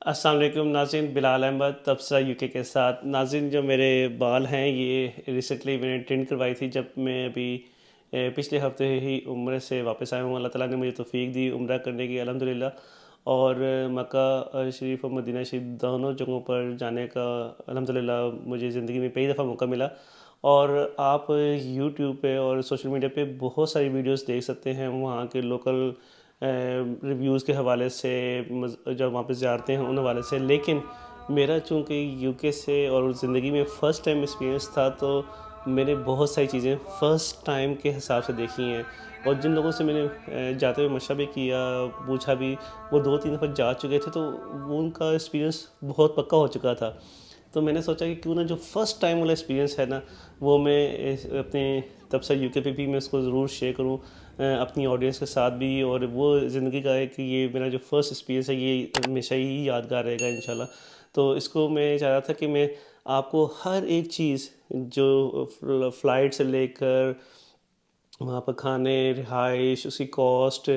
अस्सलाम वालेकुम नाज़रीन, बिलाल अहमद तबसरा यूके के साथ। नाज़रीन, जो मेरे बाल हैं ये रिसेंटली मैंने ट्रिम करवाई थी जब मैं अभी पिछले हफ्ते ही उम्र से वापस आया हूँ। अल्लाह ताला ने मुझे तौफीक दी उम्रा करने की, अल्हम्दुलिल्लाह। और मक्का शरीफ और मदीना शरीफ दोनों जगहों पर जाने का अल्हम्दुलिल्लाह मुझे ज़िंदगी में कई दफ़ा मौका मिला। और आप यूट्यूब पे और सोशल मीडिया पे बहुत सारी वीडियोस देख सकते हैं वहाँ के लोकल रिव्यूज़ के हवाले से, जब वहाँ पे ज़ियारतें हैं उन हवाले से। लेकिन मेरा चूँकि यूके से और ज़िंदगी में फ़र्स्ट टाइम एक्सपीरियंस था, तो मैंने बहुत सारी चीज़ें फ़र्स्ट टाइम के हिसाब से देखी हैं। और जिन लोगों से मैंने जाते हुए मशवरा भी किया, पूछा भी, वो 2-3 दफ़ा जा चुके थे, तो वो उनका एक्सपीरियंस बहुत पक्का हो चुका था। तो मैंने सोचा कि क्यों ना जो फ़र्स्ट टाइम वाला एक्सपीरियंस है ना, वो मैं अपने तब से यूके पे भी मैं उसको ज़रूर शेयर करूँ अपनी ऑडियंस के साथ भी। और वो ज़िंदगी का है कि ये मेरा जो फ़र्स्ट एक्सपीरियंस है ये हमेशा ही यादगार रहेगा इंशाल्लाह। तो इसको मैं चाह रहा था कि मैं आपको हर एक चीज़, जो फ़्लाइट से लेकर वहाँ पर खाने, रिहाइश, उसकी कॉस्ट,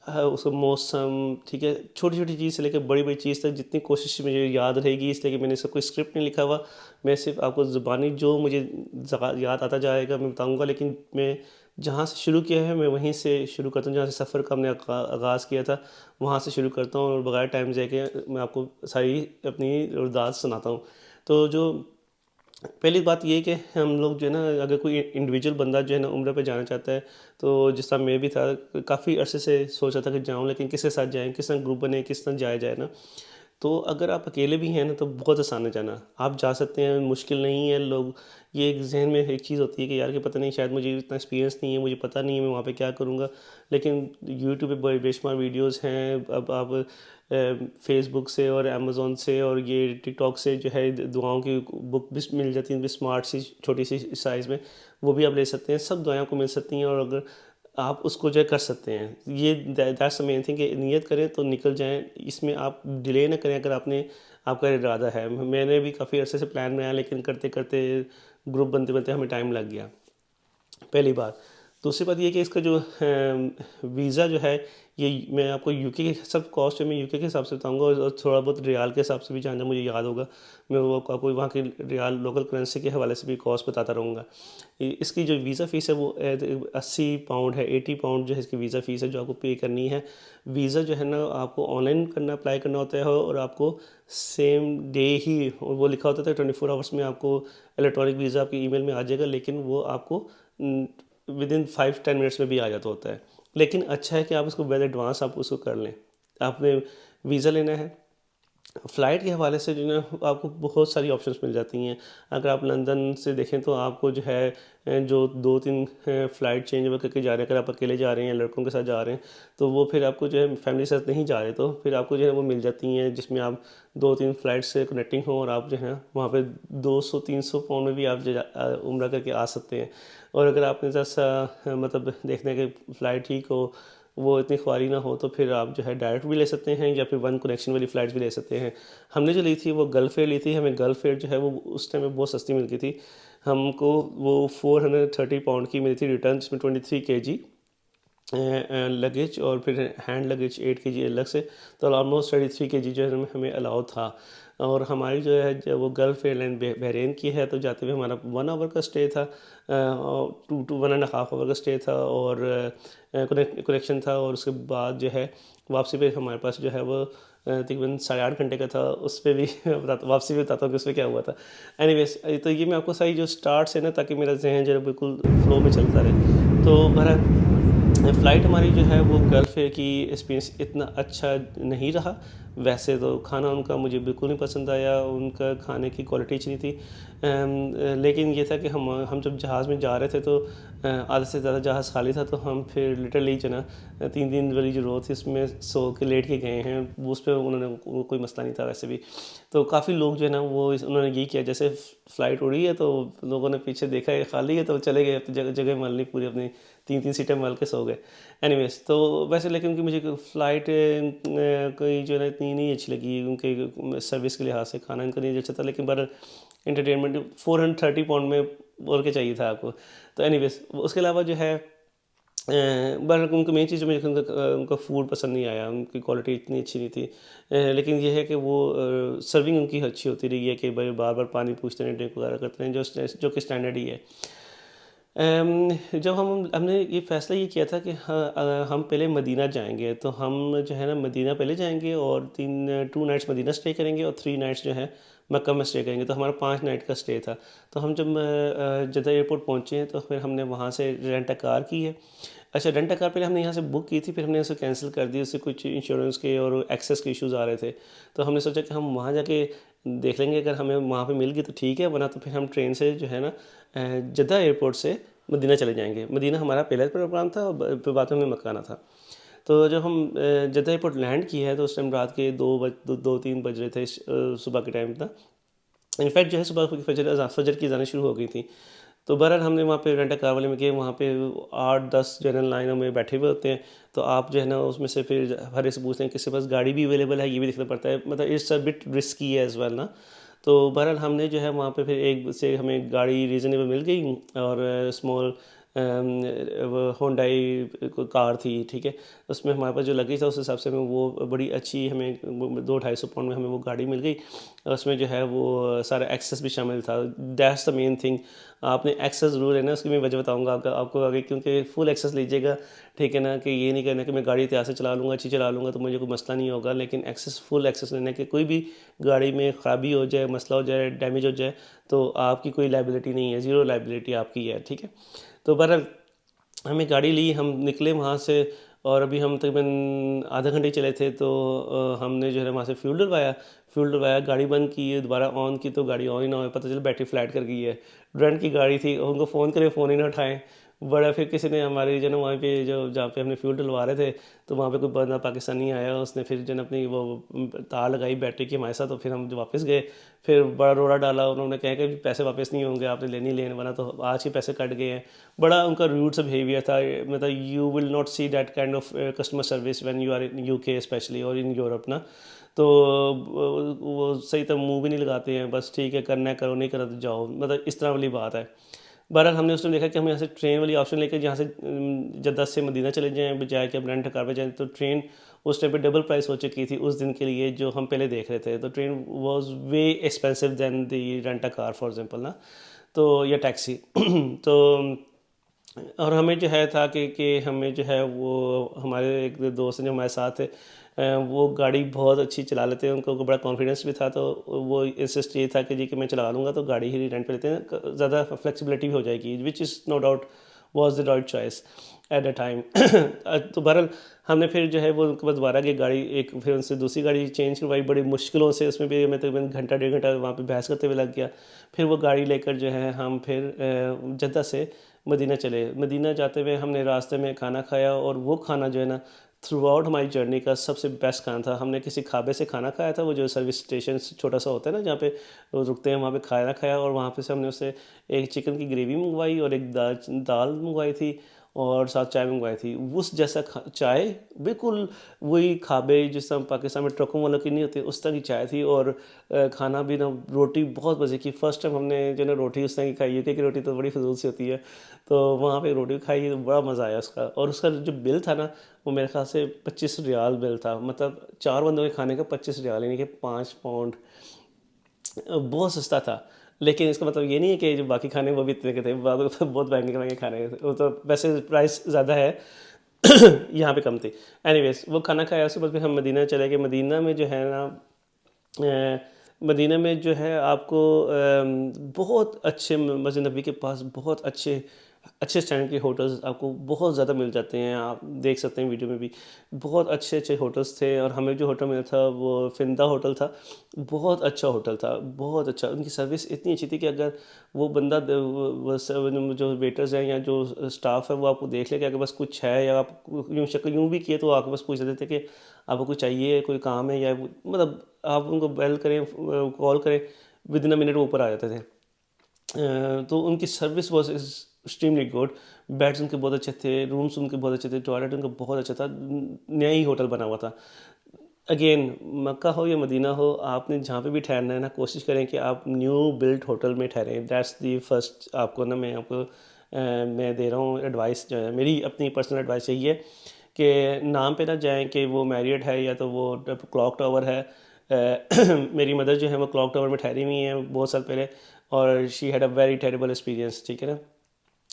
उसका मौसम, ठीक है, छोटी छोटी चीज़ से लेकर बड़ी बड़ी चीज़ तक जितनी कोशिश मुझे याद रहेगी, इसलिए कि मैंने सब कोई स्क्रिप्ट नहीं लिखा हुआ। मैं सिर्फ आपको ज़ुबानी जो मुझे याद आता जाएगा मैं बताऊंगा। लेकिन मैं जहाँ से शुरू किया है मैं वहीं से शुरू करता हूँ, जहाँ से सफ़र का हमने आगाज़ किया था वहाँ से शुरू करता हूँ, और बगैर टाइम जाए के मैं आपको सारी अपनी अरदास सुनाता हूँ। तो जो पहली बात ये है कि हम लोग जो है ना, अगर कोई इंडिविजुअल बंदा जो है ना उम्र पे जाना चाहता है, तो जिस तरह मैं भी था, काफ़ी अरसे से सोचा था कि जाऊं, लेकिन किसके साथ जाएं, किस तरह ग्रुप बने, किस तरह जाया जाए ना। तो अगर आप अकेले भी हैं ना तो बहुत आसान है जाना, आप जा सकते हैं, मुश्किल नहीं है। लोग ये एक जहन में एक चीज़ होती है कि यार कि पता नहीं, शायद मुझे इतना एक्सपीरियंस नहीं है, मुझे पता नहीं है मैं वहाँ पे क्या करूँगा। लेकिन यूट्यूब पे बड़े बेशुमार वीडियोस हैं। अब आप फेसबुक से और अमेज़ोन से और ये टिकटॉक से जो है दुआओं की बुक भी मिल जाती हैं, स्मार्ट सी छोटी सी साइज़ में, वो भी आप ले सकते हैं। सब दुआएं आपको मिल सकती हैं, और अगर आप उसको जो है कर सकते हैं। ये दैट्स द मेन थिंग कि नियत करें तो निकल जाएं, इसमें आप डिले ना करें अगर आपका इरादा है। मैंने भी काफ़ी अरसे से प्लान बनाया, लेकिन करते करते ग्रुप बनते बनते हमें टाइम लग गया, पहली बात। दूसरी बात ये कि इसका जो वीज़ा जो है, ये मैं आपको यूके के सब कॉस्ट है, मैं यूके के हिसाब से बताऊंगा, और थोड़ा बहुत रियाल के हिसाब से भी जानना मुझे याद होगा, मैं वो आपको वहाँ की रियाल लोकल करेंसी के हवाले से भी कॉस्ट बताता रहूँगा। इसकी जो वीज़ा फ़ीस है वो 80 पाउंड है, 80 पाउंड जो है इसकी वीज़ा फ़ीस है जो आपको पे करनी है। वीज़ा जो है ना आपको ऑनलाइन करना, अप्लाई करना होता है, और आपको सेम डे ही वो लिखा होता है 24 आवर्स में आपको इलेक्ट्रॉनिक वीज़ा आपकी ईमेल में आ जाएगा। लेकिन वो आपको विद इन 5-10 मिनट्स में भी आ जाता होता है। लेकिन अच्छा है कि आप उसको वेल एडवांस आप उसको कर लें। आपने वीज़ा लेना है, फ़्लाइट के हवाले से जो है ना आपको बहुत सारी ऑप्शंस मिल जाती हैं। अगर आप लंदन से देखें तो आपको जो है जो 2-3 फ़्लाइट चेंज ओवर करके जा रहे हैं, अगर आप अकेले जा रहे हैं या लड़कों के साथ जा रहे हैं, तो वो फिर आपको जो है फैमिली के साथ नहीं जा रहे, तो फिर आपको जो है वो मिल जाती हैं, जिसमें आप 2-3 फ़्लाइट से कनेक्टिंग हो, और आप जो है वहाँ पे 200-300 पाउंड में भी आप जो उम्रा करके आ सकते हैं। और अगर आपने ज़रा मतलब देखना है कि फ़्लाइट ठीक हो, वो इतनी ख्वारी ना हो, तो फिर आप जो है डायरेक्ट भी ले सकते हैं, या फिर वन कनेक्शन वाली फ़्लाइट्स भी ले सकते हैं। हमने जो ली थी वो गल्फ़ एयर ली थी। हमें गल्फ़ एयर जो है वो उस टाइम में बहुत सस्ती मिल गई थी। हमको वो 430 पाउंड की मिली थी रिटर्न, जिसमें 23 kg लगेज, और फिर हैंड लगेज 8 kg अलग से। तो ऑलमोस्ट 33 kg जो है हमें अलाउ था। और हमारी जो है जब वो गल्फ़ एयरलाइन बहरीन की है, तो जाते हुए हमारा 1 आवर का स्टे था, 2-1.5 आवर का स्टे था, और कनेक्शन था। और उसके बाद जो है वापसी पे हमारे पास जो है वो तकरीबन 8.5 घंटे का था। उस पर भी वापसी भी बताता हूँ कि उसमें क्या हुआ था। एनीवेज, तो ये मैं आपको सारी जो स्टार्ट है ना, ताकि मेरा जहन जो है बिल्कुल फ्लो में चलता रहे। तो बहरहाल फ़्लाइट हमारी जो है वो गल्फ़ एयर की एक्सपीरियंस इतना अच्छा नहीं रहा। वैसे तो खाना उनका मुझे बिल्कुल नहीं पसंद आया, उनका खाने की क्वालिटी अच्छी नहीं थी। लेकिन ये था कि हम जब जहाज़ में जा रहे थे, तो आधे से ज़्यादा जहाज़ खाली था, तो हम फिर लिटरली जो ना 3 दिन वाली जो रोड थी उसमें सो के लेट के गए हैं। उस पर उन्होंने कोई मसला नहीं था वैसे भी। तो काफ़ी लोग जो है ना वो उन्होंने ये किया, जैसे फ़्लाइट उड़ी है तो लोगों ने पीछे देखा है खाली है, तो चले गए अपनी जगह जगह मल ली, पूरी अपनी 3-3 सीटें मल के सो गए। एनीवेज, तो वैसे लेकिन उनकी मुझे फ़्लाइट कोई जो है ना इतनी नहीं अच्छी लगी, उनके सर्विस के लिहाज से खाना इनका नहीं अच्छा था। लेकिन पर इंटरटेनमेंट 430 पाउंड में और क्या चाहिए था आपको। तो एनीवेज, उसके अलावा जो है बट उनको मेन चीज़ मुझे उनका फूड पसंद नहीं आया, उनकी क्वालिटी इतनी अच्छी नहीं थी। लेकिन ये है कि वो सर्विंग उनकी अच्छी होती रही है कि भाई बार बार पानी पूछते हैं, ड्रिंक वगैरह करते हैं, जो कि स्टैंडर्ड ही है। जब हमने ये फ़ैसला ये किया था कि हाँ, हम पहले मदीना जाएंगे, तो हम जो है ना मदीना पहले जाएंगे और 2 नाइट्स मदीना स्टे करेंगे और 3 नाइट्स जो है मक्का में स्टे करेंगे। तो हमारा 5 नाइट का स्टे था। तो हम जब जद्दा एयरपोर्ट पहुँचे हैं तो फिर हमने वहाँ से रेंट अ कार की है। अच्छा, रेंट अ कार पहले हमने यहाँ से बुक की थी, फिर हमने उसे कैंसिल कर दी। उससे कुछ इंश्योरेंस के और एक्सेस के इश्यूज़ आ रहे थे। तो हमने सोचा कि हम वहाँ जाके देख लेंगे, अगर हमें वहाँ पे मिल गई तो ठीक है, वरना तो फिर हम ट्रेन से जो है ना जद्दा एयरपोर्ट से मदीना चले जाएंगे। मदीना हमारा पहला प्रोग्राम था और फिर बाद में हमें मक्का आना था। तो जब हम जद्दा एयरपोर्ट लैंड किए हैं तो उस टाइम रात के 2-3 बज रहे थे, सुबह के टाइम था। इनफैक्ट जो है सुबह की फजर की अज़ानें शुरू हो गई थी। तो बहरहाल हमने वहाँ पे रेंट अ कार वाले में गए, वहाँ पे 8-10 जनरल लाइनों में बैठे हुए होते हैं। तो आप जो है ना उसमें से फिर हर एक से पूछते हैं किसके पास गाड़ी भी अवेलेबल है, ये भी देखना पड़ता है। मतलब इट्स अ बिट रिस्की है एज़ वेल ना। तो बहरहाल हमने जो है वहाँ पे फिर एक से हमें गाड़ी रीज़नेबल मिल गई और स्मॉल वो होंडाई कार थी, ठीक है। उसमें हमारे पास जो लगेज था उस हिसाब से हमें वो बड़ी अच्छी, हमें 200-250 पाउंड में हमें वो गाड़ी मिल गई। उसमें जो है वो सारा एक्सेस भी शामिल था। That's the main thing. आपने एक्सेस ज़रूर लेना, उसकी मैं वजह बताऊंगा आपको आगे, क्योंकि फुल एक्सेस लीजिएगा, ठीक है ना। कि ये नहीं कहना कि मैं गाड़ी इतिहास से चला लूँगा, अच्छी चला लूँगा तो मुझे कोई मसला नहीं होगा, लेकिन एक्सेस फुल एक्सेस लेना कि कोई भी गाड़ी में ख़राबी हो जाए, मसला हो जाए, डैमेज हो जाए तो आपकी कोई लाइबिलिटी नहीं है, ज़ीरो लाइबिलिटी आपकी है, ठीक है। तो बहरहाल हमें गाड़ी ली, हम निकले वहाँ से। और अभी हम तकरीबन आधा घंटे चले थे तो हमने जो है वहाँ से फ्यूल डलवाया, गाड़ी बंद की, दोबारा ऑन की तो गाड़ी ऑन ही ना हो, पता चला बैटरी फ्लैट कर गई है। रेंट की गाड़ी थी, उनको फ़ोन करे, फ़ोन ही ना उठाएं। बड़ा फिर किसी ने हमारी जो ना वहाँ पे जो जहाँ पे हमने फ्यूल डलवा रहे थे, तो वहाँ पे कोई बंदा पाकिस्तानी आया, उसने फिर जो ना अपनी वो तार लगाई बैटरी की हमारे साथ। तो फिर हम जो वापस गए, फिर बड़ा रोड़ा डाला, उन्होंने कहा कि पैसे वापस नहीं होंगे, आपने लेनी लेने, वरना तो आज ही पैसे कट गए हैं। बड़ा उनका रूड सा बिहेवियर था। मतलब you will not see that kind of customer service when you are in UK specially और इन यूरोप ना। तो वो सही तरह मुंह भी नहीं लगाते हैं, बस ठीक है करना है करो, नहीं करा तो जाओ, मतलब इस तरह वाली बात है। बहरहाल हमने उस टाइम देखा कि हम यहाँ से ट्रेन वाली ऑप्शन लेकर जहाँ से जद्दा से मदीना चले जाएँ बजाय कि हम रेंट कार पे जाएँ, तो ट्रेन उस टाइम पे डबल प्राइस हो चुकी थी उस दिन के लिए जो हम पहले देख रहे थे। तो train was way expensive than the rent a car for example ना। तो या टैक्सी तो और हमें जो है था कि हमें जो है वो हमारे एक दोस्त हैं जो हमारे साथ थे, वो गाड़ी बहुत अच्छी चला लेते हैं, उनको बड़ा कॉन्फिडेंस भी था। तो वो इंसिस्ट ये था कि जी कि मैं चला लूँगा, तो गाड़ी ही रेंट पे लेते हैं, ज़्यादा फ्लेक्सिबिलिटी भी हो जाएगी, which is no doubt was the right choice at the time. तो बहरहाल हमने फिर जो है वो उनके पास दोबारा की गाड़ी, एक फिर उनसे दूसरी गाड़ी चेंज करवाई बड़ी मुश्किलों से। उसमें भी मैं तकरीबन घंटा 1.5 घंटा वहाँ पे बहस करते हुए लग गया। फिर वो गाड़ी लेकर जो है हम फिर जद्दा से मदीना चले। मदीना जाते हुए हमने रास्ते में खाना खाया, और वो खाना जो है ना थ्रू आउट हमारी जर्नी का सबसे बेस्ट खाना था। हमने किसी ढाबे से खाना खाया था, वो जो सर्विस स्टेशन छोटा सा होता है ना जहाँ पे वो रुकते हैं, वहाँ पे खाना खाया। और वहाँ पे से हमने उससे एक चिकन की ग्रेवी मंगवाई और एक दाल मंगवाई थी और साथ चाय मंगवाई थी। उस जैसा चाय बिल्कुल वही खाबे जिस तरह पाकिस्तान में ट्रकों वालों की नहीं होती, उस तरह की चाय थी। और खाना भी ना, रोटी बहुत मज़े की। फ़र्स्ट टाइम हमने जो ना रोटी उस तरह की खाई, यूके की रोटी तो बड़ी फजूल सी होती है, तो वहाँ पे रोटी खाई तो बड़ा मज़ा आया उसका। और उसका जो बिल था ना, वो मेरे ख्याल से 25 रियाल बिल था, मतलब 4 बंदों के खाने का 25 रियाल, यानी कि 5 पाउंड। बहुत सस्ता था। लेकिन इसका मतलब ये नहीं है कि जो बाकी खाने वो भी इतने के थे, बहुत महंगे महंगे खाने थे वो, तो वैसे प्राइस ज़्यादा है यहाँ पे कम थी। एनीवेज वो खाना खाया, उसके बाद फिर हम मदीना चले गए। मदीना में जो है ना मदीना में जो है आपको बहुत अच्छे, मस्जिद नबी के पास बहुत अच्छे अच्छे स्टैंडर्ड के होटल्स आपको बहुत ज़्यादा मिल जाते हैं। आप देख सकते हैं वीडियो में भी, बहुत अच्छे अच्छे होटल्स थे। और हमें जो होटल मिला था वो फिंदा होटल था। बहुत अच्छा होटल था, बहुत अच्छा। उनकी सर्विस इतनी अच्छी थी कि अगर वो बंदा जो वेटर्स हैं या जो स्टाफ है वो आपको देख ले कि अगर बस कुछ है, या आप यूँ शक्ल यूँ भी किए तो आके बस पूछ लेते थे कि आपको कुछ चाहिए, कोई काम है, या मतलब आप उनको बेल करें, कॉल करें, विद इन अ मिनट वो ऊपर आ जाते थे। तो उनकी service was extremely good. Beds उनके बहुत अच्छे थे, रूम्स उनके बहुत अच्छे थे, टॉयलेट उनका बहुत अच्छा था, नया ही होटल बना हुआ था। अगेन, मक्का हो या मदीना हो, आपने जहाँ पे भी ठहरना है ना, कोशिश करें कि आप न्यू बिल्ड होटल में ठहरें। दैट्स दी फर्स्ट, आपको ना मैं आपको मैं दे रहा हूँ एडवाइस, जो है मेरी अपनी पर्सनल एडवाइस यही है कि नाम पे ना जाएं कि वो मैरियट है या तो वो क्लॉक टावर है। मेरी मदर जो है वो क्लॉक टावर में ठहरी हुई हैं बहुत साल पहले, और she had a very terrible experience, ठीक है ना।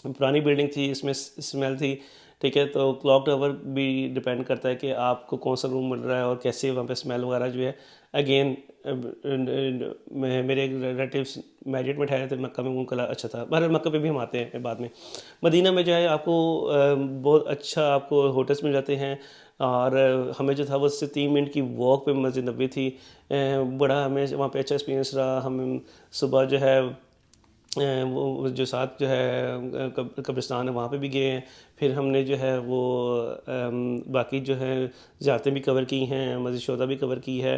पुरानी बिल्डिंग थी, इसमें स्मेल थी, ठीक है। तो क्लॉक टावर भी डिपेंड करता है कि आपको कौन सा रूम मिल रहा है और कैसे वहाँ पे स्मेल वगैरह जो है। अगेन मेरे रिलेटिव्स मैरिड में ठहरे थे मक्का में, उनका अच्छा था। बहरहाल मक्का पे भी हम आते हैं बाद में। मदीना में जो है आपको बहुत अच्छा आपको होटल्स मिल जाते हैं, और हमें जो था वो उससे 3 मिनट की वॉक पे मस्जिद नबी थी। बड़ा हमें वहाँ पे अच्छा एक्सपीरियंस रहा। हम सुबह जो है वो जो साथ जो है कब्रिस्तान है वहाँ पे भी गए हैं। फिर हमने जो है वो बाकी जो है ज़ियारतें भी कवर की हैं, मस्जिद शोदा भी कवर की है।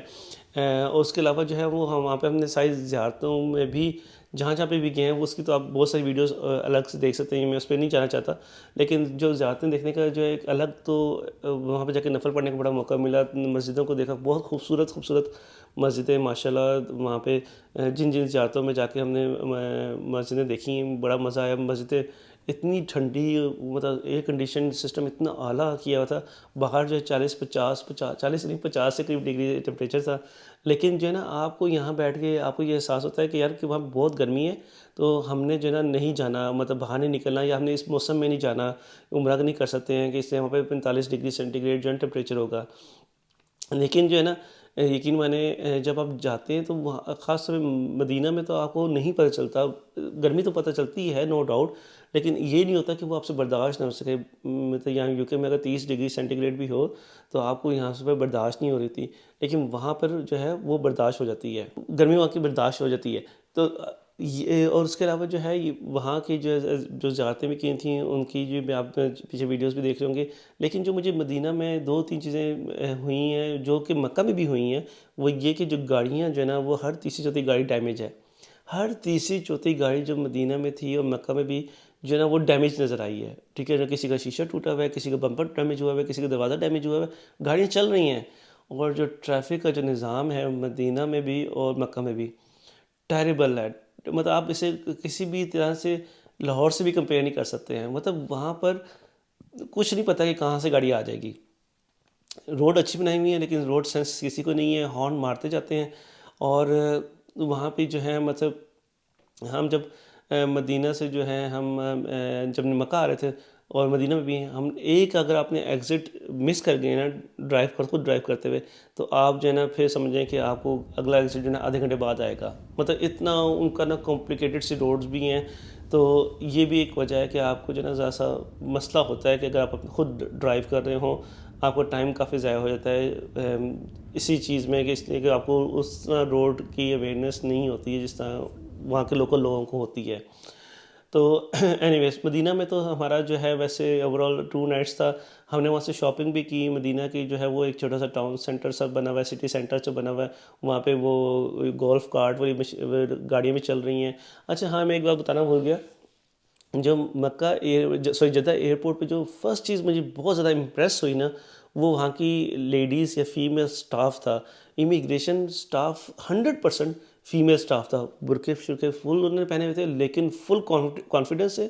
और उसके अलावा जो है वो हम वहाँ पे हमने सारी ज़ियारतों में भी जहाँ जहाँ पे भी गए हैं वो उसकी तो आप बहुत सारी वीडियोस अलग से देख सकते हैं, मैं उस पर नहीं जाना चाहता। लेकिन जो ज़ियारतें देखने का जो एक अलग, तो वहाँ पे जाके नफल पढ़ने का बड़ा मौका मिला, मस्जिदों को देखा, बहुत खूबसूरत खूबसूरत मस्जिदें माशाल्लाह। वहाँ पे जिन जिन ज़ियारतों में जाके हमने मस्जिदें देखी, बड़ा मज़ा आया। मस्जिदें इतनी ठंडी, मतलब एयर कंडीशन सिस्टम इतना आला किया हुआ था। बाहर जो है 40 नहीं 50 से करीब डिग्री टेम्परेचर था, लेकिन जो है ना आपको यहाँ बैठ के आपको ये एहसास होता है कि यार कि वहाँ बहुत गर्मी है, तो हमने जो है ना नहीं जाना, मतलब बाहर नहीं निकलना, या हमने इस मौसम में नहीं जाना, उम्रा नहीं कर सकते हैं कि इससे वहाँ पे 45 डिग्री सेंटीग्रेड जो है टेम्परेचर होगा। लेकिन जो है ना यकीन माने जब आप जाते हैं तो वहाँ ख़ास तौर पे मदीना में तो आपको नहीं पता चलता। गर्मी तो पता चलती है नो डाउट, लेकिन ये नहीं होता कि वो आपसे बर्दाश्त ना हो सके। मतलब यहाँ यूके में अगर 30 डिग्री सेंटीग्रेड भी हो तो आपको यहाँ से बर्दाश्त नहीं हो रही थी, लेकिन वहाँ पर जो है वो बर्दाश्त हो जाती है, गर्मी वहाँ की बर्दाश्त हो जाती है। तो ये, और उसके अलावा जो है वहाँ की जो ज़ियारतें भी की थी उनकी जो भी आप पीछे वीडियोस भी देख रहे होंगे। लेकिन जो मुझे मदीना में 2-3 चीज़ें हुई हैं जो कि मक्का में भी हुई हैं, वो ये कि जो गाड़ियाँ जो है ना वो हर तीसरी चौथी गाड़ी डैमेज है। हर तीसरी चौथी गाड़ी जो मदीना में थी और मक्का में भी जो है ना वो डैमेज नज़र आई है, ठीक है ना। किसी का शीशा टूटा हुआ है, किसी का बम्पर डैमेज हुआ हुआ है, किसी का दरवाज़ा डैमेज हुआ हुआ है, गाड़ियाँ चल रही हैं। और जो ट्रैफिक का जो निज़ाम है मदीना में भी और मक्का में भी टेरिबल है। मतलब आप इसे किसी भी तरह से लाहौर से भी कंपेयर नहीं कर सकते हैं। मतलब वहाँ पर कुछ नहीं पता कि कहाँ से गाड़ी आ जाएगी। रोड अच्छी बनाई हुई है लेकिन रोड सेंस किसी को नहीं है, हॉर्न मारते जाते हैं। और वहाँ पे जो है मतलब हम जब मदीना से जो है हम जब मक्का आ रहे थे और मदीना में भी हम एक, अगर आपने एग्ज़िट मिस कर गए ना खुद ड्राइव करते हुए, तो आप जो है ना फिर समझें कि आपको अगला एग्ज़िट जो है ना आधे घंटे बाद आएगा। मतलब इतना उनका ना कॉम्प्लिकेटेड सी रोड्स भी हैं। तो ये भी एक वजह है कि आपको जो है ना ज़्यादा सा मसला होता है कि अगर आप खुद ड्राइव कर रहे हो आपको टाइम काफ़ी ज़ाया हो जाता है इसी चीज़ में, कि इसलिए कि आपको उस तरह रोड की अवेयरनेस नहीं होती है जिस तरह वहाँ के लोकल लोगों को होती है। तो एनीवेज मदीना में तो हमारा जो है वैसे ओवरऑल 2 नाइट्स था। हमने वहाँ से शॉपिंग भी की। मदीना की जो है वो एक छोटा सा टाउन सेंटर सा बना हुआ है, सिटी सेंटर सा बना हुआ है। वहाँ पे वो गोल्फ कार्ट वाली गाड़ियाँ भी चल रही हैं। अच्छा हाँ, मैं एक बात बताना भूल गया। जो मक्का जद्दा एयरपोर्ट पे जो फर्स्ट चीज़ मुझे बहुत ज़्यादा इम्प्रेस हुई ना, वो वहाँ की लेडीज़ या फीमेल स्टाफ था। इमिग्रेशन स्टाफ 100% फीमेल स्टाफ था। बुरके शुरके फुल उन्होंने पहने हुए थे, लेकिन फुल कॉन्फिडेंस है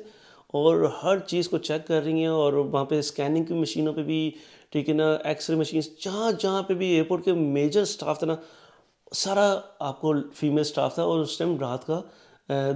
और हर चीज़ को चेक कर रही हैं। और वहाँ पे स्कैनिंग की मशीनों पे भी, ठीक है ना, एक्सरे मशीन, जहाँ जहाँ पे भी एयरपोर्ट के मेजर स्टाफ था ना, सारा आपको फीमेल स्टाफ था। और उस टाइम रात का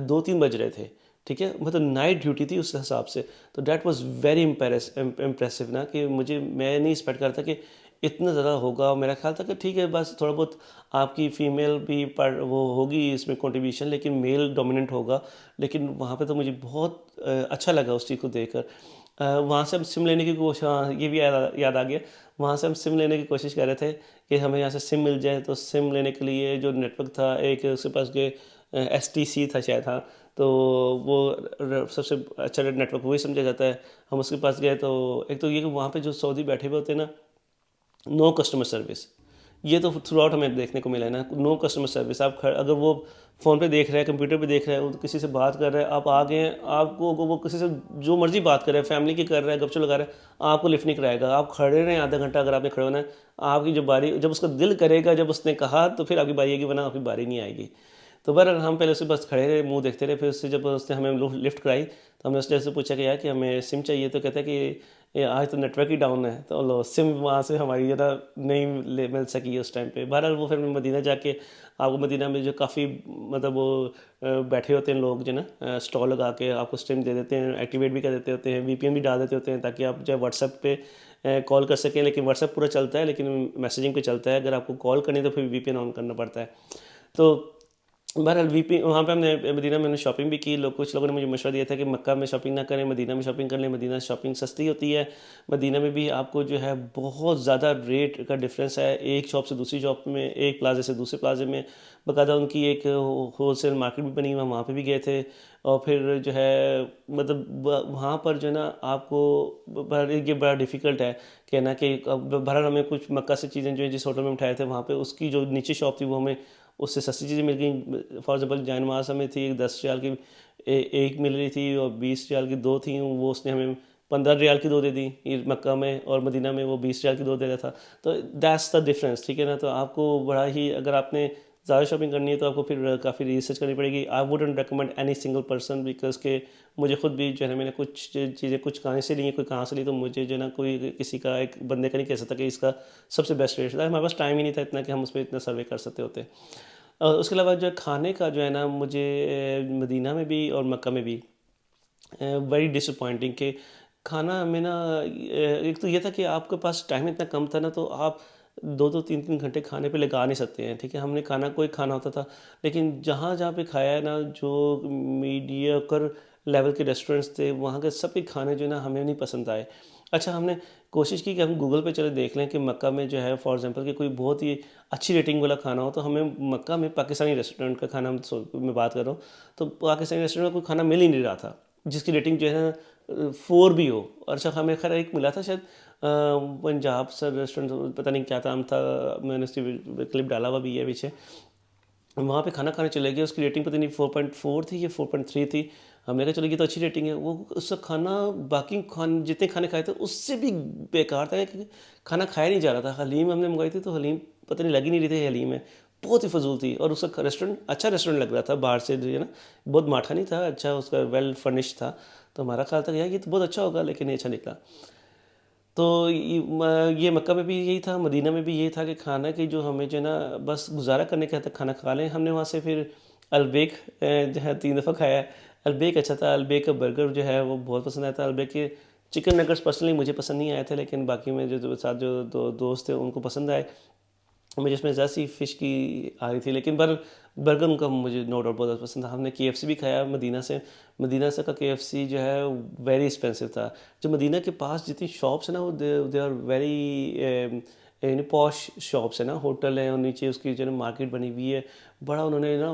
2-3 बज रहे थे, ठीक है, मतलब नाइट ड्यूटी थी उस हिसाब से। तो डैट वाज वेरी इम्प्रेसिव ना, कि मैं नहीं एक्सपेक्ट करता कि इतना ज़्यादा होगा। मेरा ख्याल था कि ठीक है बस थोड़ा बहुत आपकी फ़ीमेल भी पर वो होगी इसमें कंट्रीब्यूशन, लेकिन मेल डोमिनेंट होगा। लेकिन वहाँ पे तो मुझे बहुत अच्छा लगा उस चीज़ को देखकर। वहाँ से हम सिम लेने की कोशिश, हाँ ये भी याद आ गया। वहाँ से हम सिम लेने की कोशिश कर रहे थे कि हमें यहाँ से सिम मिल जाए। तो सिम लेने के लिए जो नेटवर्क था, एक उसके पास के STC था शायद, हाँ। तो वो सबसे अच्छा नेटवर्क वही समझा जाता है। हम उसके पास गए तो एक तो ये कि वहाँ पे जो सऊदी बैठे हुए होते हैं ना, नो कस्टमर सर्विस, ये तो थ्रू आउट हमें देखने को मिला है ना। नो कस्टमर सर्विस, आप अगर वो फ़ोन पे देख रहे हैं, कंप्यूटर पे देख रहे हैं, वो किसी से बात कर रहे हैं, आप आ गए हैं, आपको वो किसी से जो मर्जी बात कर रहे हैं, फैमिली की कर रहा है, गपशप लगा रहे हैं, आपको लिफ्ट नहीं कराएगा। आप खड़े रहें आधा घंटा, अगर आपने खड़े होना है, आपकी जब बारी, जब उसका दिल करेगा, जब उसने कहा, तो फिर आपकी बारी आएगी, वरना आपकी बारी नहीं आएगी। तो बहरहाल हम पहले उससे बस खड़े रहे, मुंह देखते रहे। फिर उससे जब उसने हमें लिफ्ट कराई तो हमने उससे पूछा कि यार कि हमें सिम चाहिए, तो कहता है कि ये आज तो नेटवर्क ही डाउन है। तो लो सिम वहाँ से हमारी ज़रा नहीं मिल सकी उस टाइम पे। बहरहाल वो फिर मदीना जाके, आपको मदीना में जो काफ़ी मतलब वो बैठे होते हैं लोग जो ना स्टॉल लगा के आपको सिम दे देते हैं, एक्टिवेट भी कर देते होते हैं, वीपीएन भी डाल देते होते हैं ताकि आप जो व्हाट्सएप पे कॉल कर सकें। लेकिन व्हाट्सएप पूरा चलता है लेकिन मैसेजिंग पे चलता है। अगर आपको कॉल करनी है तो फिर वीपीएन ऑन करना पड़ता है। तो बहरहाल वीपी वहाँ पे हमने मदीना में हमने शॉपिंग भी की। कुछ लोगों ने मुझे मशवरा दिया था कि मक्का में शॉपिंग ना करें, मदीना में शॉपिंग कर लें, मदीना शॉपिंग सस्ती होती है। मदीना में भी आपको जो है बहुत ज़्यादा रेट का डिफरेंस है, एक शॉप से दूसरी शॉप में, एक प्लाजे से दूसरे प्लाजे में। बाकायदा उनकी एक होलसेल मार्केट भी बनी हुई, वहाँ पे भी गए थे। और फिर जो है मतलब वहाँ पर जो है ना आपको ये बड़ा डिफ़िकल्ट है कहना कि बहरहाल हमें कुछ मक्का से चीज़ें जो है जिस होटल में उठाए थे वहाँ पे उसकी जो नीचे शॉप थी वो हमें उससे सस्ती चीज़ें मिल गई। फॉर एग्जाम्पल जानमास हमें थी 10 रियाल की एक मिल रही थी, और 20 रियाल की दो थी, वो उसने हमें 15 रियाल की दो दे दी। ये मक्का में, और मदीना में वो 20 रियाल की दो दे रहा था। तो दैट्स द डिफरेंस, ठीक है ना। तो आपको बड़ा ही, अगर आपने ज़्यादा शॉपिंग करनी है तो आपको फिर काफ़ी रिसर्च करनी पड़ेगी। I wouldn't recommend any single person, because के मुझे खुद भी जो है मैंने कुछ चीज़ें कुछ कहाँ से ली हैं, कोई कहाँ से ली, तो मुझे जो है ना कोई किसी का एक बंदे का नहीं कह सकता कि इसका सबसे बेस्ट रेट था। हमारे पास टाइम ही नहीं था इतना कि हम उस पर इतना सर्वे कर सकते होते। और उसके अलावा जो खाने का जो है ना, मुझे मदीना में भी और मक्का में भी बड़ी डिसअपॉइंटिंग के खाना में ना, एक तो ये था कि आपके पास टाइम इतना कम था ना, तो आप दो दो तीन तीन घंटे खाने पे लगा नहीं सकते हैं, ठीक है। हमने खाना कोई खाना होता था, लेकिन जहाँ जहाँ पे खाया है ना, जो मीडियोकर लेवल के रेस्टोरेंट्स थे वहाँ के सब के खाने जो है ना हमें नहीं पसंद आए। अच्छा, हमने कोशिश की कि हम गूगल पे चले देख लें कि मक्का में जो है फॉर एग्जांपल कि कोई बहुत ही अच्छी रेटिंग वाला खाना हो। तो हमें मक्का में पाकिस्तानी रेस्टोरेंट का खाना मैं बात कर रहा हूँ, तो पाकिस्तानी रेस्टोरेंट में कोई खाना मिल ही नहीं रहा था जिसकी रेटिंग जो है ना 4 भी हो। और अच्छा, हमें खैर एक मिला था शायद पंजाब सर रेस्टोरेंट, पता नहीं क्या नाम था, मैंने उसकी क्लिप डाला हुआ भी है पीछे। वहाँ पे खाना खाने चले गए, उसकी रेटिंग पता नहीं 4.4 थी या 4.3 थी। हमने कहा चलो ये तो अच्छी रेटिंग है। वो उसका खाना बाकी जितने खाने खाए थे उससे भी बेकार था, क्योंकि खाना खाया नहीं जा रहा था। हलीम हमने मंगाई थी तो हलीम पता नहीं लगी नहीं रही थी, हलीम है बहुत ही फजूल थी। और उसका रेस्टोरेंट अच्छा रेस्टोरेंट लग रहा था बाहर से जो है ना, बहुत माठा नहीं था, अच्छा उसका वेल फर्निश था। तो हमारा ख्याल था कि यार ये तो बहुत अच्छा होगा, लेकिन ये अच्छा निकला। तो ये मक्का में भी यही था, मदीना में भी यही था कि खाना की जो हमें जो है ना बस गुजारा करने के हद तक खाना खा लें। हमने वहाँ से फिर अलबेक जो है 3 दफ़ा खाया है। अलबेक अच्छा था, अलबेक का बर्गर जो है वो बहुत पसंद आया था। अलबेक के चिकन नगर्स पर्सनली मुझे पसंद नहीं आए थे, लेकिन बाकी में जो साथ जो दोस्त थे उनको पसंद आए। मुझे इसमें ज़्यादा सी फ़िश की आ रही थी, लेकिन बर्गर उनका मुझे नो डाउट बहुत पसंद था। हमने केएफसी भी खाया मदीना से। मदीना से का केएफसी जो है वेरी एक्सपेंसिव था। जो मदीना के पास जितनी शॉप्स है ना, वो they are very posh shops है ना, होटल है, और नीचे उसकी जो है मार्केट बनी हुई है। बड़ा उन्होंने ना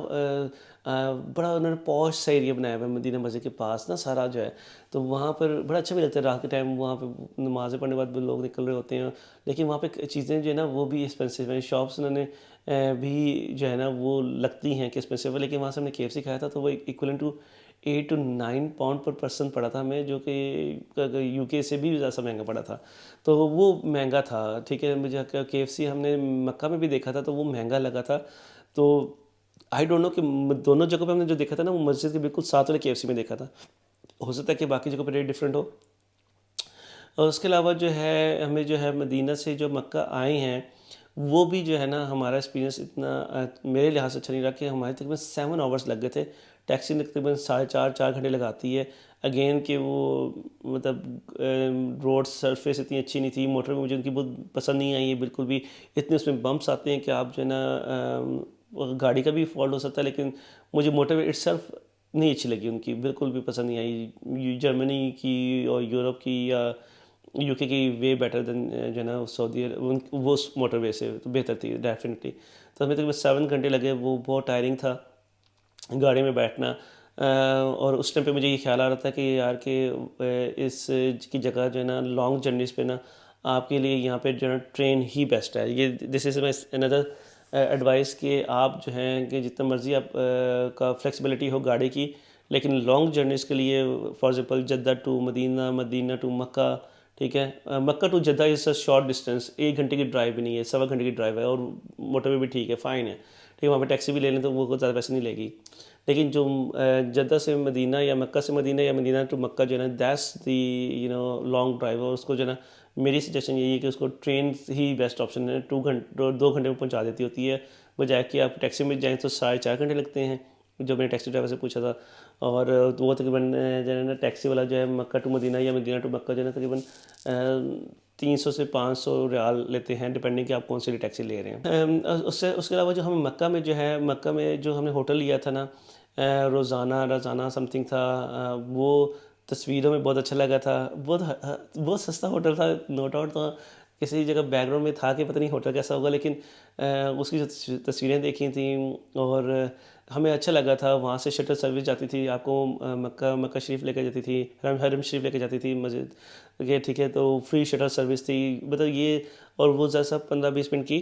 बड़ा उन्होंने पॉश सा एरिया बनाया हुआ है मदीना मस्जिद के पास ना, सारा जो है। तो वहाँ पर बड़ा अच्छा भी लगता है रात के टाइम, वहाँ पे नमाज़ें पढ़ने के बाद लोग निकल रहे होते हैं। लेकिन वहाँ पे चीज़ें जो है ना वो भी एक्सपेंसिव हैं, शॉप्स उन्होंने भी जो है ना वो लगती हैं कि एक्सपेंसिव है। लेकिन वहाँ से हमने केएफसी खाया था तो वो इक्वलेंट टू 8 to 9 पाउंड पर पर्सन पड़ा था हमें, जो कि यूके से भी ज़्यादा महंगा पड़ा था। तो वो महंगा था, ठीक है। मुझे केएफसी हमने मक्का में भी देखा था तो वो महंगा लगा था। तो आई डोंट नो कि दोनों जगह पे हमने जो देखा था ना, वो मस्जिद के बिल्कुल साथ वाले केएफसी में देखा था। हो सकता है कि बाकी जगह पर रेट डिफरेंट हो। और उसके अलावा जो है हमें जो है मदीना से जो मक्का आए हैं, वो भी जो है ना हमारा एक्सपीरियंस इतना मेरे लिहाज से अच्छा नहीं रहा कि हमारे तकरीबन 7 आवर्स लग गए थे। टैक्सी ने तकरीबन 4.5 घंटे लगाती है। अगेन कि वो मतलब रोड सरफेस इतनी अच्छी नहीं थी, मोटर मुझे उनकी बहुत पसंद नहीं आई है बिल्कुल भी। इतने उसमें बम्प्स आते हैं कि आप जो है ना गाड़ी का भी फॉल्ट हो सकता है, लेकिन मुझे मोटरवे इट्सल्फ नहीं अच्छी लगी उनकी, बिल्कुल भी पसंद नहीं आई। जर्मनी की और यूरोप की या यूके की वे बेटर देन जो है ना सऊदी, वो मोटरवे से तो बेहतर थी डेफिनेटली। तो हमें तकरीबन 7 घंटे लगे, वो बहुत टायरिंग था गाड़ी में बैठना। और उस टाइम पे मुझे ये ख्याल आ रहा था कि यार कि इस की जगह जो है ना लॉन्ग जर्नीज़ पे ना आपके लिए यहाँ पे जो है ट्रेन ही बेस्ट है। ये this is my another advice कि आप जो हैं कि जितना मर्ज़ी आप का फ्लेक्सिबिलिटी हो गाड़ी की, लेकिन लॉन्ग जर्नीज़ के लिए for example Jeddah to Medina, Medina to Mecca, ठीक है। Mecca to Jeddah is a short distance, 1 घंटे की ड्राइव भी नहीं है, 1.25 घंटे की ड्राइव है, और मोटरवे भी ठीक है, फ़ाइन है, ठीक है, वहाँ पे टैक्सी भी ले लें तो वो ज़्यादा पैसे नहीं लेगी। लेकिन जो जद्दा से मदीना या मक्का से मदीना या मदीना टू मक्का जो है ना, दैट्स दी लॉन्ग ड्राइव, और उसको जो है ना, मेरी सजेशन यही है कि उसको ट्रेन ही बेस्ट ऑप्शन है। 2 घंटे में पहुंचा देती होती है, बजाय कि आप टैक्सी में जाएं तो 4.5 घंटे लगते हैं, जो मैंने टैक्सी ड्राइवर से पूछा था। और वो तकरीबन जो है ना, टैक्सी वाला जो है मक्का टू मदीना या मदीना टू मक्का जो है ना, तकरीबन 300 से 500 रियाल लेते हैं, डिपेंडिंग कि आप कौन सी टैक्सी ले रहे हैं। उसके अलावा जो हम मक्का में जो है, मक्का में जो हमने होटल लिया था ना, रोज़ाना समथिंग था, वो तस्वीरों में बहुत अच्छा लगा था। बहुत सस्ता होटल था, नो डाउट। था किसी जगह बैकग्राउंड में था कि पता नहीं होटल कैसा होगा, लेकिन उसकी जो तस्वीरें देखी थी और हमें अच्छा लगा था। वहाँ से शटल सर्विस जाती थी, आपको मक्का शरीफ लेकर जाती थी, हरम शरीफ लेकर जाती थी मस्जिद के, ठीक है। तो फ्री शटल सर्विस थी, मतलब ये। और वो जैसा 15-20 मिनट की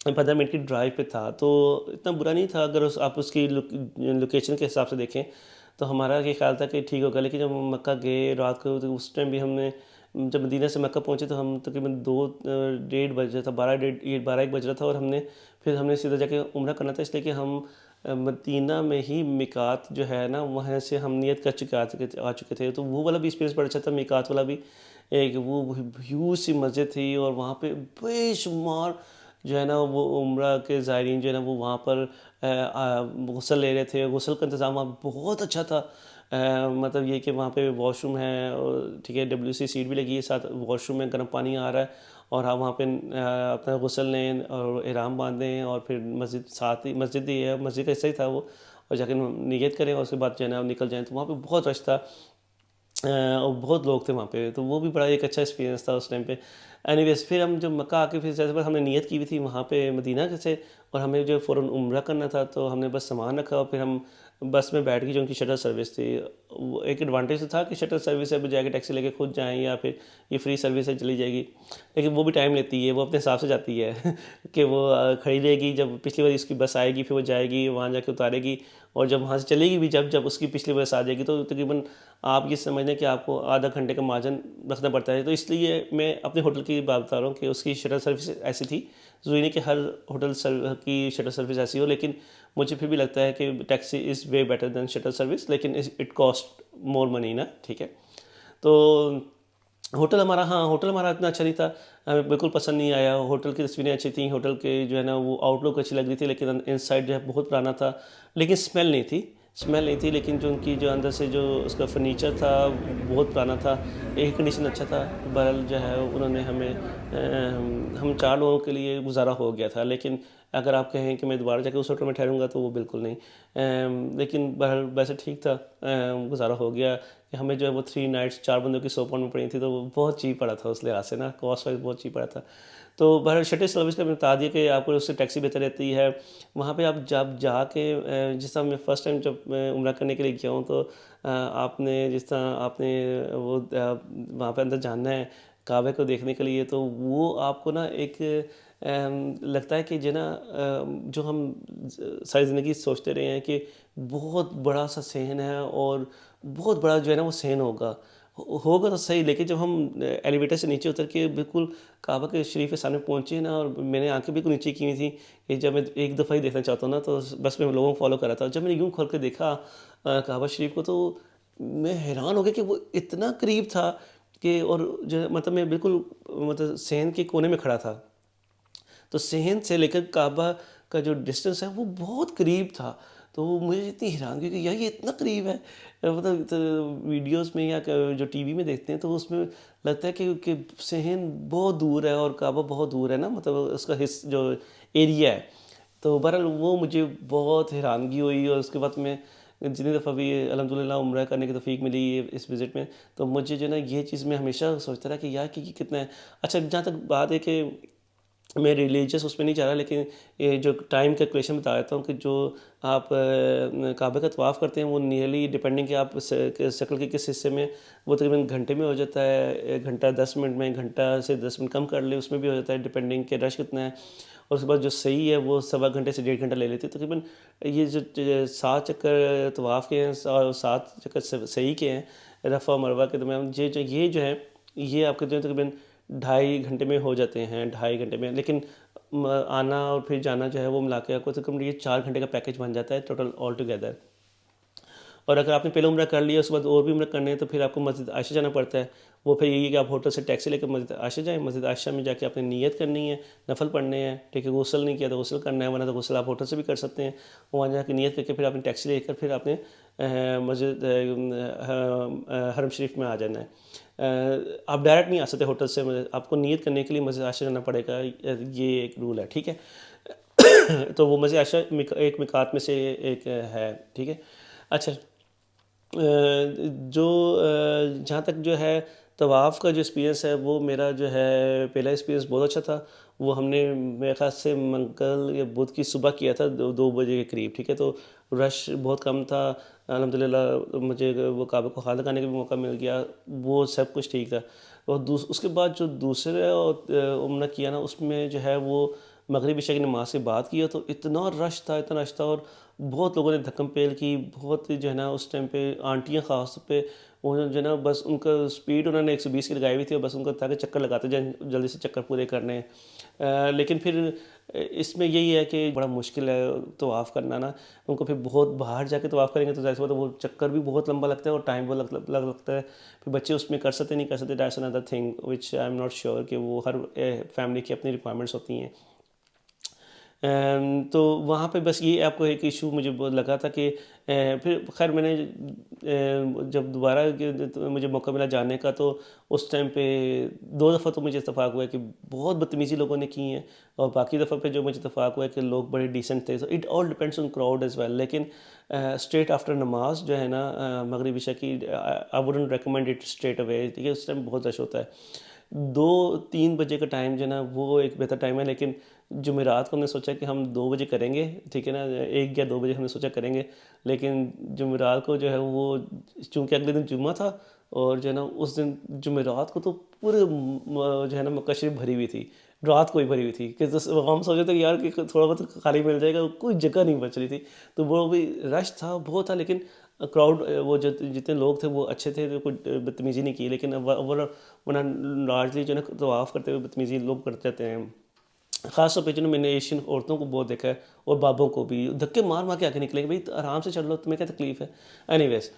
15 मिनट की ड्राइव पे था, तो इतना बुरा नहीं था अगर आप उसकी लोकेशन के हिसाब से देखें। तो हमारा ये ख्याल था कि ठीक होगा। लेकिन जब हम मक्का गए रात को, तो उस टाइम भी हमने, जब मदीना से मक्का पहुंचे तो हम तकरीबन 2-1:30 बज रहा था, 12-1 बज रहा था। और फिर हमने सीधा जाके उम्रा करना था, इसलिए कि हम मदीना में ही मिकात जो है ना, वहाँ से हम नियत कर आ चुके थे। तो वो वाला भी एक्सपीरियंस बड़ा अच्छा था, मिकात वाला भी। एक वो ह्यूज सी मस्जिद थी, और वहाँ पे बेशुमार जो है ना, वो उम्रा के ज़ायरीन जो है ना, वो वहाँ पर गुस्ल ले रहे थे। गुस्ल का इंतज़ाम वहाँ बहुत अच्छा था। मतलब ये कि वहाँ पे वॉशरूम है, और ठीक है, WC सीट भी लगी है, साथ वॉशरूम में, गर्म पानी आ रहा है। और आप वहाँ पे अपना गुस्ल लें और इहराम बांधें, और फिर मस्जिद साथ ही, मस्जिद ही है, मस्जिद का हिस्सा ही था वो। और जाकर नियत करें, और उसके बाद जो है ना निकल जाएँ। तो वहाँ पे बहुत रश था, और बहुत लोग थे वहाँ पे। तो वो भी बड़ा एक अच्छा एक्सपीरियंस था उस टाइम पे। एनीवेज, फिर हम जब मक्का आके, फिर जैसे बस हमने नियत की हुई थी वहाँ पे मदीना के से, और हमें जो फ़ौरन उम्रा करना था, तो हमने बस सामान रखा और फिर हम बस में बैठ गए, जो उनकी शटल सर्विस थी। वो एक एडवांटेज तो था कि शटल सर्विस है, बजाय के टैक्सी लेके खुद जाएँ, या फिर ये फ्री सर्विस है चली जाएगी। लेकिन वो भी टाइम लेती है, वो अपने हिसाब से जाती है कि वो खड़ी रहेगी, जब पिछली बार इसकी बस आएगी, फिर वो जाएगी वहाँ जाके उतारेगी, और जब वहाँ से चलेगी भी, जब जब उसकी पिछली बस आ जाएगी, तो तकरीबन आप ये समझ लें कि आपको आधा घंटे का मार्जिन रखना पड़ता है। तो इसलिए मैं अपने होटल की बात बता रहा हूँ कि उसकी शटल सर्विस ऐसी थी। ज़रूरी नहीं कि हर होटल की शटल सर्विस ऐसी हो, लेकिन मुझे फिर भी लगता है कि taxi is way better than shuttle service, लेकिन इट कॉस्ट मोर मनी ना, ठीक है। तो होटल हमारा इतना अच्छा नहीं था, हमें बिल्कुल पसंद नहीं आया। होटल की तस्वीरें अच्छी थी, होटल के जो है ना वो आउटलुक अच्छी लग रही थी, लेकिन इनसाइड जो है बहुत पुराना था, लेकिन स्मेल नहीं थी। लेकिन जो उनकी जो अंदर से जो उसका फर्नीचर था बहुत पुराना था, एयर कंडीशन अच्छा था। बहरहाल जो है उन्होंने हमें हम 4 लोगों के लिए गुजारा हो गया था। लेकिन अगर आप कहें कि मैं दोबारा जाकर उस होटल में ठहरूंगा, तो वो बिल्कुल नहीं। लेकिन बहरहाल वैसे ठीक था, गुजारा हो गया। कि हमें जो है वो 3 नाइट्स 4 बंदों की 100 पाउंड में पड़ी थी, तो वो बहुत चीप पड़ा था उस लिहाज से ना, कॉस्ट वाइज बहुत चीप पड़ा था। तो बहरहाल शटल सर्विस का मैं बता दिया कि आपको उससे टैक्सी बेहतर रहती है। वहाँ पे आप जब जाके जिस तरह मैं फ़र्स्ट टाइम जब मैं उम्रा करने के लिए गया हूँ, तो आपने जिस तरह आपने वो वहाँ पे अंदर जाना है काबे को देखने के लिए, तो वो आपको ना एक लगता है कि जो ना जो हम सारी ज़िंदगी सोचते रहे हैं कि बहुत बड़ा सा सहन है, और बहुत बड़ा जो है ना वो सहन होगा तो सही। लेकिन जब हम एलिवेटर से नीचे उतर के बिल्कुल काबा के शरीफ के सामने पहुंचे ना, और मैंने आंखें बिल्कुल नीचे की हुई थी कि जब मैं एक दफ़ा ही देखना चाहता हूँ ना, तो बस मैं लोगों को फॉलो कर रहा था। जब मैंने यूं खोल के देखा काबा शरीफ को, तो मैं हैरान हो गया कि वो इतना करीब था कि, और जो मतलब मैं बिल्कुल मतलब सहन के कोने में खड़ा था। तो सहन से लेकर काबा का जो डिस्टेंस है वो बहुत करीब था। तो मुझे इतनी हैरानगी कि यार ये इतना करीब है। मतलब तो वीडियोस में या जो टीवी में देखते हैं, तो उसमें लगता है कि सहन बहुत दूर है और काबा बहुत दूर है ना, मतलब उसका हिस्स जो एरिया है। तो बहरहाल वो मुझे बहुत हैरानगी हुई, और उसके बाद मैं जितनी दफ़ा भी अल्हम्दुलिल्लाह उम्रा करने की तौफीक मिली इस विज़िट में, तो मुझे जो ना ये चीज़ मैं हमेशा सोचता रहा कि यार कि कितना है अच्छा। जहाँ तक बात है कि मैं रिलीजियस उसमें नहीं जा रहा, लेकिन ये जो टाइम कैलकुलेशन बता देता हूँ कि जो आप काबे का तवाफ़ करते हैं, वो नियरली डिपेंडिंग कि आप शक्ल के किस हिस्से में, वो तकरीबन घंटे में हो जाता है, 1 घंटा 10 मिनट में, घंटा से 10 मिनट कम कर ले उसमें भी हो जाता है, डिपेंडिंग कि रश कितना है। और उसके बाद जो सही है वो 1.25 घंटे से 1.5 घंटा ले लेती है तकरीबन। ये जो 7 चक्कर तवाफ़ के हैं और 7 चक्कर सही के हैं रफ़ा मरवा के दरमियान, ये जो है ये आपके जो तकरीबन 2.5 घंटे में हो जाते हैं, 2.5 घंटे में। लेकिन आना और फिर जाना जो है वो मिला के आपको तकरीबन ये 4 घंटे का पैकेज बन जाता है टोटल ऑल टुगेदर। और अगर आपने पहले उम्रा कर लिया उसके बाद और भी उम्रा करने हैं तो फिर आपको मस्जिद आयशा जाना पड़ता है। वो फिर यही है कि आप होटल से टैक्सी लेकर मस्जिद आयशा जाएँ, मस्जिद आयशा में जाके आपने नियत करनी है, नफल पढ़ने हैं, ठीक है। गुस्ल नहीं किया तो गुस्ल करना है, वरना तो गुस्ल आप होटल से भी कर सकते हैं। वहाँ जाके नियत करके फिर आपने टैक्सी लेकर फिर आपने मस्जिद हरम शरीफ में आ जाना है। आप डायरेक्ट नहीं आ सकते होटल से, आपको नियत करने के लिए मस्जिद आयशा जाना पड़ेगा, ये एक रूल है, ठीक है। तो वो मस्जिद आयशा एक मिकात में से एक है, ठीक है। अच्छा, जो जहाँ तक जो है तवाफ़ का जो एक्सपीरियंस है वो मेरा जो है पहला एक्सपीरियंस बहुत अच्छा था। वो हमने मेरे ख्याल से मंगल या बुध की सुबह किया था 2 बजे के करीब, ठीक है। तो रश बहुत कम था, अल्हम्दुलिल्लाह मुझे वो काबा को हाथ लगाने का भी मौका मिल गया, वो सब कुछ ठीक था। और उसके बाद जो दूसरे उम्रा किया ना उसमें जो है वो मगरिब इशा की नमाज़ के बाद किया तो इतना रश था, इतना रश था। और बहुत लोगों ने धक्कम पेल की, बहुत जो है ना उस टाइम पे आंटियाँ ख़ास तौर पे वो जो है ना बस उनका स्पीड उन्होंने 120 की लगाई हुई थी और बस उनको ताकि चक्कर लगाते जाएं, जल्दी से चक्कर पूरे करने हैं। लेकिन फिर इसमें यही है कि बड़ा मुश्किल है तवाफ़ करना ना। उनको फिर बहुत बाहर जाके तवाफ़ करेंगे तो ज़ाहिर सी बात है वो चक्कर भी बहुत लंबा लगता है और टाइम बहुत लगता है। फिर बच्चे उसमें कर सकते नहीं कर सकते, that's another thing which I am not sure कि वो हर फैमिली की अपनी रिक्वायरमेंट्स होती हैं। तो वहाँ पे बस ये आपको एक इशू मुझे बहुत लगा था कि फिर खैर मैंने जब दोबारा तो मुझे मौका मिला जाने का तो उस टाइम पे 2 दफ़ा तो मुझे इत्तेफाक हुआ है कि बहुत बदतमीज़ी लोगों ने की है, और बाकी दफ़ा पे जो मुझे इत्तेफाक हुआ है कि लोग बड़े डिसेंट थे। So it all depends on crowd as well. लेकिन स्ट्रेट आफ्टर नमाज जो है ना मगरिब इशा की, I wouldn't recommend it straight away, ठीक है। उस टाइम बहुत रश होता है। 2-3 बजे का टाइम जो है ना वो एक बेहतर टाइम है, लेकिन जुमेरात को हमने सोचा कि हम 2 बजे करेंगे, ठीक है ना, 1 या 2 बजे हमने सोचा करेंगे। लेकिन जुमेरात को जो है वो चूँकि अगले दिन जुम्मा था और जो है ना उस दिन जुमेरात को तो पूरे जो है ना मक्का शरीफ भरी हुई थी, रात को ही भरी हुई थी कि तो हम सोचे थे कि यार कि थोड़ा बहुत खाली मिल जाएगा, कोई जगह नहीं बच रही थी। तो वो भी रश था बहुत था, लेकिन क्राउड वो जो जितने लोग थे वो अच्छे थे, तो कोई बदतमीज़ी नहीं की। लेकिन वरना लार्जली जो है ना तवाफ़ करते हुए बदतमीज़ी लोग करते रहते हैं। ख़ास तौर पे जो मैंने एशियन औरतों को बहुत देखा है और बाबों को भी धक्के मार मार के आके निकलेंगे, भाई आराम से चल लो, तुम्हें क्या तकलीफ़ है। एनीवेज,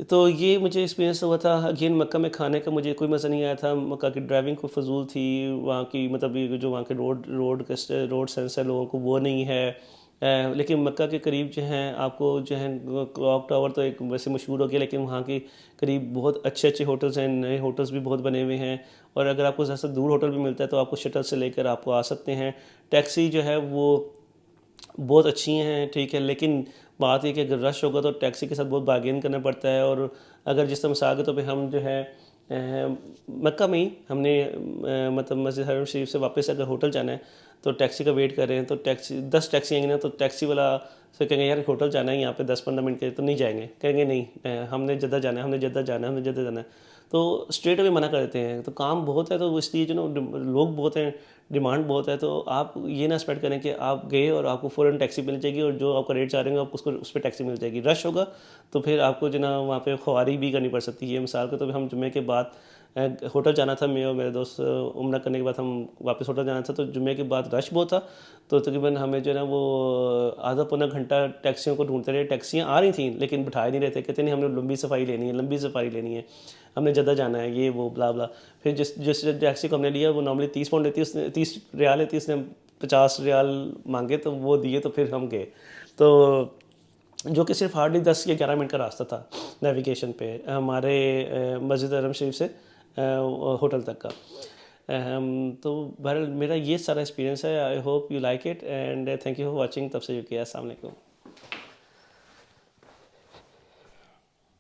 तो ये मुझे एक्सपीरियंस हुआ था। अगेन मक्का में खाने का मुझे कोई मज़ा नहीं आया था, मक्का की ड्राइविंग को फजूल थी, वहाँ की मतलब ये जो वहाँ के रोड सेंस है लोगों को वो नहीं है। लेकिन मक्का के करीब जो हैं आपको जो है क्लॉक टावर तो एक वैसे मशहूर हो गया, लेकिन वहाँ के करीब बहुत अच्छे अच्छे होटल्स हैं, नए होटल्स भी बहुत बने हुए हैं। और अगर आपको ज़्यादा दूर होटल भी मिलता है तो आपको शटल से लेकर आपको आ सकते हैं। टैक्सी जो है वो बहुत अच्छी हैं, ठीक है। लेकिन बात ये कि अगर रश होगा तो टैक्सी के साथ बहुत बार्गेन करना पड़ता है। और अगर जिस तरह मिसाल के तौर पे हम जो है मक्का में ही हमने मतलब मस्जिद हरम शरीफ से वापस अगर होटल जाना है तो टैक्सी का वेट कर रहे हैं, तो टैक्सी 10 टैक्सी आएंगी ना, तो टैक्सी वाला से कहेंगे यार होटल जाना है यहाँ पे 10-15 मिनट के लिए, तो नहीं जाएंगे, कहेंगे नहीं हमने जद्दा जाना है, हमने जद्दा जाना है, हमने जद्दा जाना है। तो स्ट्रेट अवे मना कर देते हैं। तो काम बहुत है तो वो इसलिए जो ना लोग बहुत हैं, डिमांड बहुत है, तो आप ये ना एक्सपेक्ट करें कि आप गए और आपको फ़ौरन टैक्सी मिल जाएगी और जो आपका रेट चाह रहे हैं आपको उसको उस पर टैक्सी मिल जाएगी। रश होगा तो फिर आपको जो ना वहाँ पे ख्वारी भी करनी पड़ सकती है। मिसाल के तो हम जुम्मे के बाद होटल जाना था, मैं और मेरे दोस्त उम्रा करने के बाद हम वापस होटल जाना था, तो जुम्मे के बाद रश बहुत था। तो तकरीबन हमें जो है ना वो आधा पौना घंटा टैक्सियों को ढूंढते रहे। टैक्सियाँ आ रही थी लेकिन बिठा नहीं रहे थे, कहते नहीं हमने लंबी सफारी लेनी है, लंबी सफारी लेनी है, हमने जद्दा जाना है, ये वो ब्ला ब्ला। फिर जिस जिस टैक्सी को हमने लिया वो नॉर्मली 30 पाउंड लेती है, उसने 30 रियाल लेती है, उसने 50 रियाल मांगे तो वो दिए, तो फिर हम गए। तो जो कि सिर्फ हार्डली 10 या 11 मिनट का रास्ता था नेविगेशन पे हमारे मस्जिद हरम शरीफ से होटल तक का। तो बहरहाल मेरा ये सारा एक्सपीरियंस है। I hope you like it and thank you for watching. तब से यूके, अस्सलाम वालेकुम।